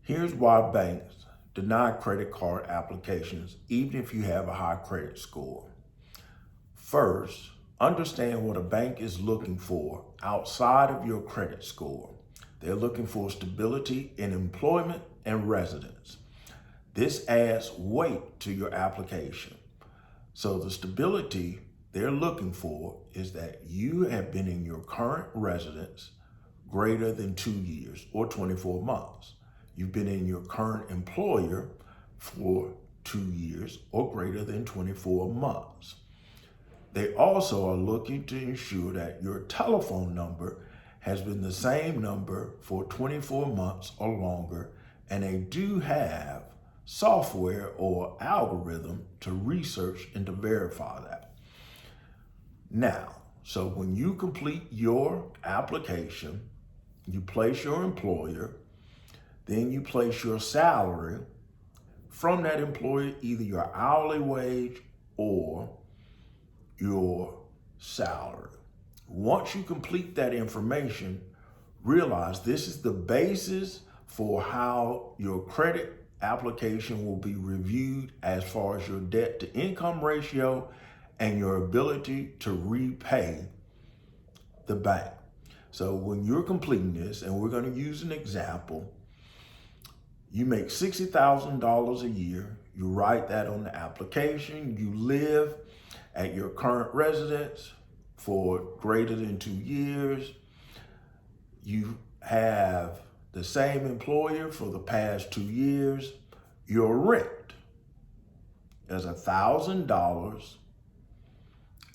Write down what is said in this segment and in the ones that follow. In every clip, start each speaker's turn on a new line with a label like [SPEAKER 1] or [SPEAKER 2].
[SPEAKER 1] Here's why banks deny credit card applications even if you have a high credit score. First, understand what a bank is looking for outside of your credit score. They're looking for stability in employment and residence. This adds weight to your application. So the stability they're looking for is that you have been in your current residence greater than 2 years or 24 months. You've been in your current employer for 2 years or greater than 24 months. They also are looking to ensure that your telephone number has been the same number for 24 months or longer, and they do have software or algorithm to research and to verify that. Now, so when you complete your application, you place your employer, then you place your salary from that employer, either your hourly wage or your salary. Once you complete that information, realize this is the basis for how your credit application will be reviewed as far as your debt to income ratio and your ability to repay the bank. So when you're completing this, and we're going to use an example, you make $60,000 a year, you write that on the application, you live at your current residence for greater than 2 years, you have the same employer for the past 2 years, your rent is $1,000,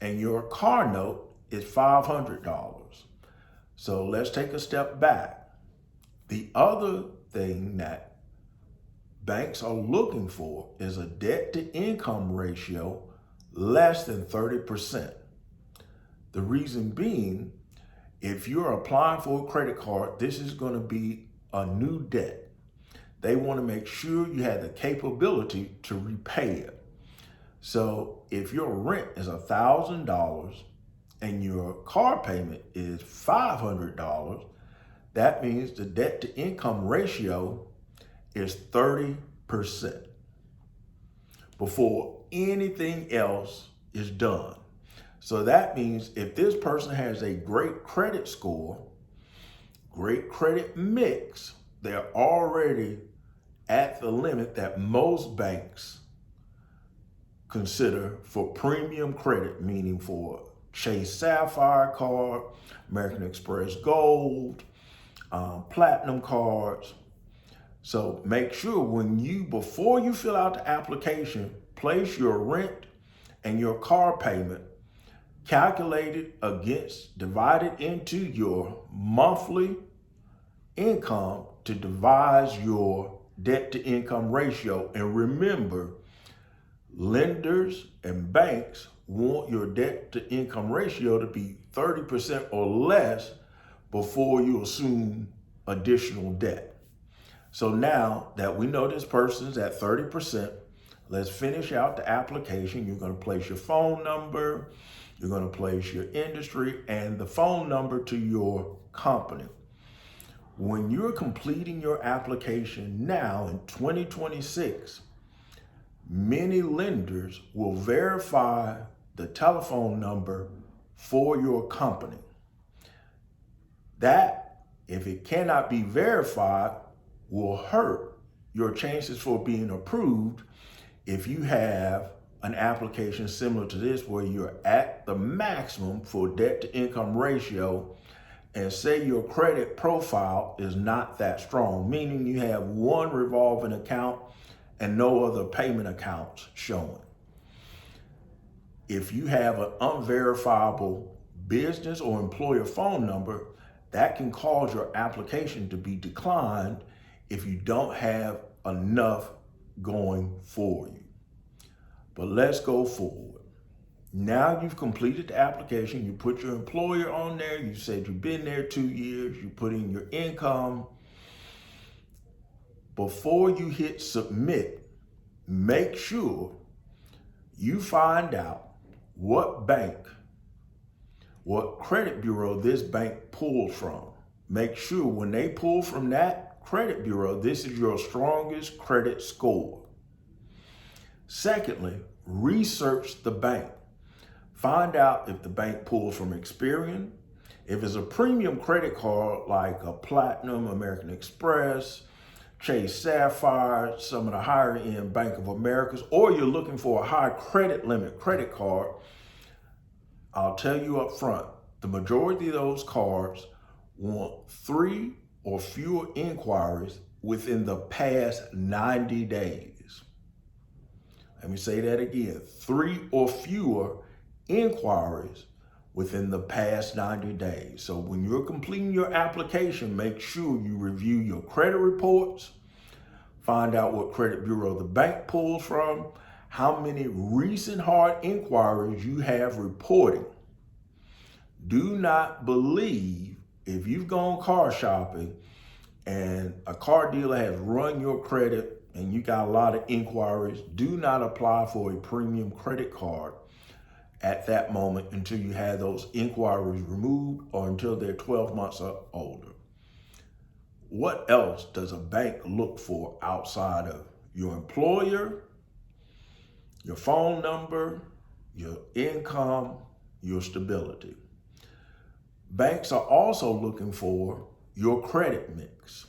[SPEAKER 1] and your car note is $500. So let's take a step back. The other thing that banks are looking for is a debt to income ratio less than 30%. The reason being, if you're applying for a credit card, this is going to be a new debt. They want to make sure you have the capability to repay it. So if your rent is $1,000 and your car payment is $500, that means the debt to income ratio is 30% before anything else is done. So that means if this person has a great credit score, great credit mix, they're already at the limit that most banks consider for premium credit, meaning for Chase Sapphire card, American Express Gold, Platinum cards. So make sure before you fill out the application, place your rent and your car payment calculated divided into your monthly income to devise your debt to income ratio. And remember, lenders and banks want your debt to income ratio to be 30% or less before you assume additional debt. So now that we know this person's at 30%, let's finish out the application. You're going to place your phone number, you're going to place your industry and the phone number to your company. When you're completing your application now in 2026, many lenders will verify the telephone number for your company. That, if it cannot be verified, will hurt your chances for being approved if you have an application similar to this where you're at the maximum for debt to income ratio and say your credit profile is not that strong, meaning you have one revolving account and no other payment accounts showing. If you have an unverifiable business or employer phone number, that can cause your application to be declined if you don't have enough going for you. But let's go forward. Now you've completed the application, you put your employer on there, you said you've been there 2 years, you put in your income. Before you hit submit, make sure you find out what bank, what credit bureau this bank pulls from. Make sure when they pull from that, credit bureau, this is your strongest credit score. Secondly, research the bank. Find out if the bank pulls from Experian. If it's a premium credit card like a Platinum, American Express, Chase Sapphire, some of the higher end Bank of Americas, or you're looking for a high credit limit credit card, I'll tell you up front, the majority of those cards want 3 or fewer inquiries within the past 90 days. Let me say that again, 3 or fewer inquiries within the past 90 days. So when you're completing your application, make sure you review your credit reports, find out what credit bureau the bank pulls from, how many recent hard inquiries you have reporting. Do not believe if you've gone car shopping and a car dealer has run your credit and you got a lot of inquiries, do not apply for a premium credit card at that moment until you have those inquiries removed or until they're 12 months or older. What else does a bank look for outside of your employer, your phone number, your income, your stability? Banks are also looking for your credit mix.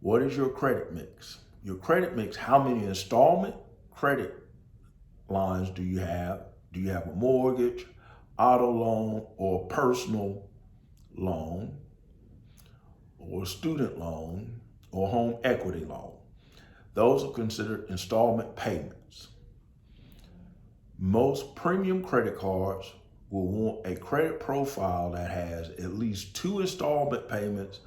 [SPEAKER 1] What is your credit mix? Your credit mix, how many installment credit lines do you have? Do you have a mortgage, auto loan, or personal loan, or student loan, or home equity loan? Those are considered installment payments. Most premium credit cards will want a credit profile that has at least 2 installment payments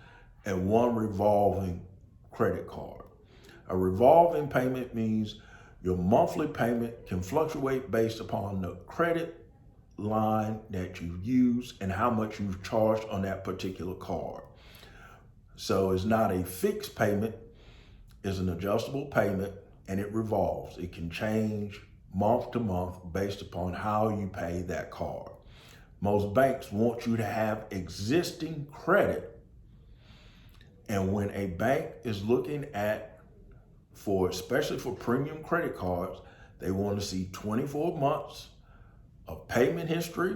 [SPEAKER 1] and 1 revolving credit card. A revolving payment means your monthly payment can fluctuate based upon the credit line that you use and how much you've charged on that particular card. So it's not a fixed payment, it's an adjustable payment, and it revolves. It can change month to month based upon how you pay that card. Most banks want you to have existing credit. And when a bank is looking at, especially for premium credit cards, they want to see 24 months of payment history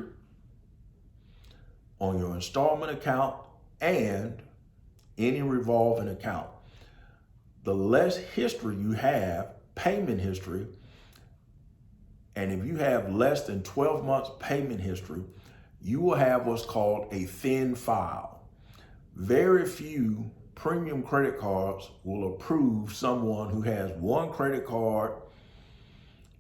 [SPEAKER 1] on your installment account and any revolving account. The less history you have, payment history, and if you have less than 12 months payment history, you will have what's called a thin file. Very few premium credit cards will approve someone who has 1 credit card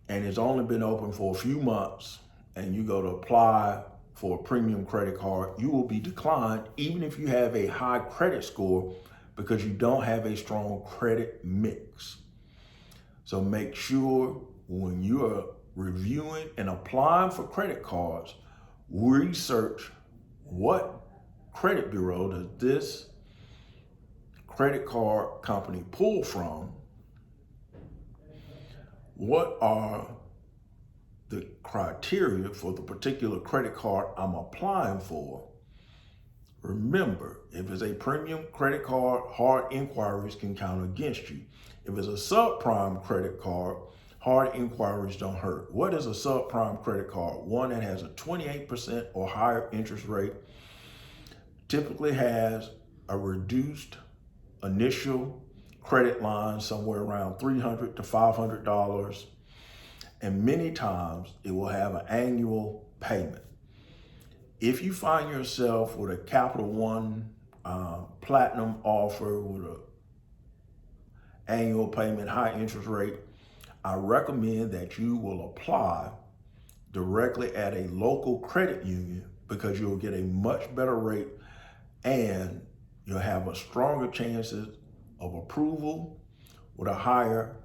[SPEAKER 1] and it's only been open for a few months, and you go to apply for a premium credit card, you will be declined even if you have a high credit score because you don't have a strong credit mix. So make sure when you are reviewing and applying for credit cards, research what credit bureau does this credit card company pull from. What are the criteria for the particular credit card I'm applying for? Remember, if it's a premium credit card, hard inquiries can count against you. If it's a subprime credit card, hard inquiries don't hurt. What is a subprime credit card? One that has a 28% or higher interest rate, typically has a reduced initial credit line somewhere around $300 to $500, and many times it will have an annual payment. If you find yourself with a Capital One Platinum offer with an annual payment, high interest rate, I recommend that you will apply directly at a local credit union because you'll get a much better rate and you'll have a stronger chances of approval with a higher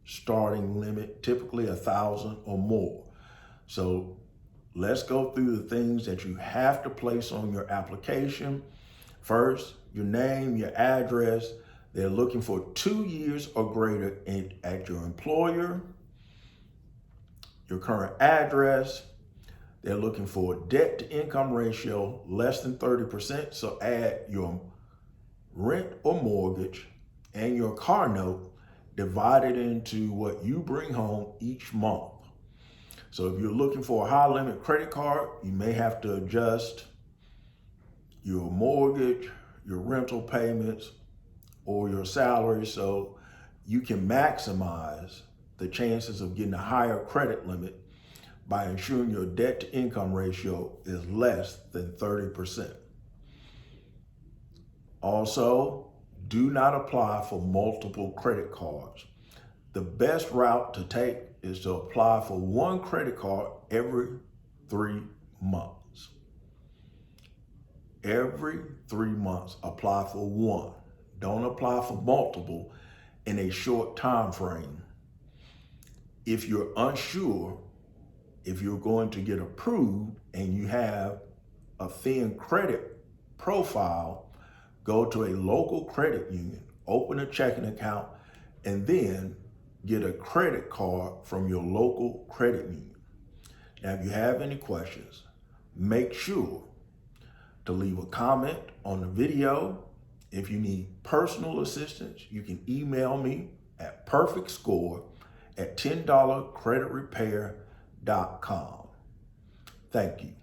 [SPEAKER 1] starting limit, typically $1,000 or more. So let's go through the things that you have to place on your application. First, your name, your address. They're looking for 2 years or greater at your employer, your current address. They're looking for a debt to income ratio less than 30%. So add your rent or mortgage, and your car note divided into what you bring home each month. So if you're looking for a high limit credit card, you may have to adjust your mortgage, your rental payments, or your salary so you can maximize the chances of getting a higher credit limit by ensuring your debt to income ratio is less than 30%. Also, do not apply for multiple credit cards. The best route to take is to apply for one credit card every 3 months. Every 3 months, apply for one. Don't apply for multiple in a short time frame. If you're unsure if you're going to get approved and you have a thin credit profile, go to a local credit union, open a checking account, and then get a credit card from your local credit union. Now, if you have any questions, make sure to leave a comment on the video. If you need personal assistance, you can email me at perfectscore@$10creditrepair.com. Thank you.